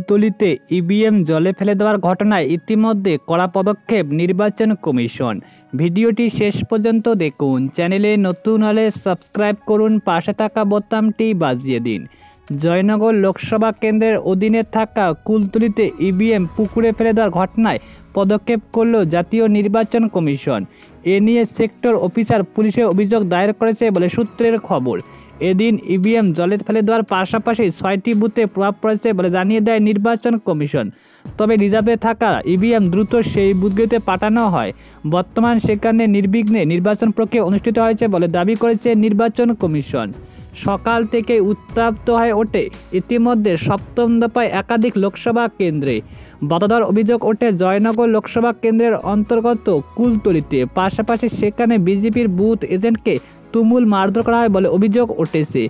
কুলতলিতে EVM জলে ফেলে দেওয়ার ঘটনায় ইতিমধ্যে কড়া পদক্ষেপ নির্বাচন কমিশন। ভিডিওটি শেষ পর্যন্ত দেখুন। চ্যানেলে নতুন হলে সাবস্ক্রাইব করুন, পাশে থাকা বোতামটি বাজিয়ে দিন। জয়নগর লোকসভা কেন্দ্রের অধীনে থাকা কুলতলিতে ইভিএম পুকুরে ফেলে দেওয়ার ঘটনায় পদক্ষেপ করল জাতীয় নির্বাচন কমিশন। এ নিয়ে সেক্টর অফিসার পুলিশে অভিযোগ দায়ের করেছে বলে সূত্রের খবর। এদিন ইভিএম জলে ফেলে দেওয়ার পাশাপাশি 6টি বুথে প্রভাব পড়েছে বলে জানিয়ে দেয় নির্বাচন কমিশন। তবে রিজার্ভে থাকা ইভিএম দ্রুত সেই বুথগুলিতে পাঠানো হয়। বর্তমান সেখানে নির্বিঘ্নে নির্বাচন প্রক্রিয়া অনুষ্ঠিত হয়েছে বলে দাবি করেছে নির্বাচন কমিশন। সকাল থেকে উত্তপ্ত হয়ে ওঠে ইতিমধ্যে সপ্তম দফায় একাধিক লোকসভা কেন্দ্রে। বাধা অভিযোগ ওঠে জয়নগর লোকসভা কেন্দ্রের অন্তর্গত কুলতলিতে। পাশাপাশি সেখানে বিজেপির বুথ এজেন্টকে তুমুল মারধর করা হয় বলে অভিযোগ উঠেছে।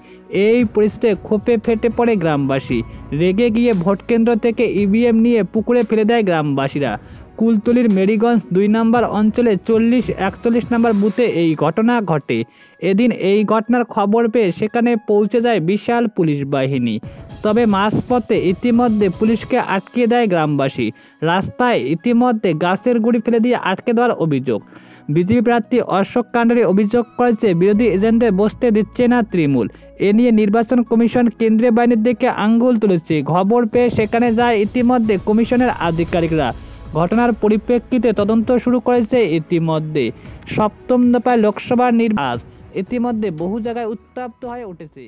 এই পরিস্থিতিতে ক্ষোভে ফেটে পড়ে গ্রামবাসী। রেগে গিয়ে ভোটকেন্দ্র থেকে ইভিএম নিয়ে পুকুরে ফেলে দেয় গ্রামবাসীরা। কুলতলির মেরিগঞ্জ 2 নম্বর অঞ্চলে 40-41 নম্বর বুথে এই ঘটনা ঘটে। এদিন এই ঘটনার খবর পেয়ে সেখানে পৌঁছে যায় বিশাল পুলিশ বাহিনী। তবে মাঝপথে ইতিমধ্যে পুলিশকে আটকে দেয় গ্রামবাসী। রাস্তায় ইতিমধ্যে গাছের গুঁড়ি ফেলে দিয়ে আটকে দেওয়ার অভিযোগ। বিজেপি প্রার্থী অশোক কান্ডারি অভিযোগ করেছে বিরোধী এজেন্টদের বসতে দিচ্ছে না তৃণমূল। এ নিয়ে নির্বাচন কমিশন কেন্দ্রীয় বাহিনীর দিকে আঙ্গুল তুলেছে। খবর পেয়ে সেখানে যায় ইতিমধ্যে কমিশনের আধিকারিকরা। ঘটনার পরিপ্রেক্ষিতে তদন্ত শুরু করেছে ইতিমধ্যে। সপ্তম দফায় লোকসভা নির্বাচন ইতিমধ্যে বহু জায়গায় উত্তপ্ত হয়ে উঠেছে।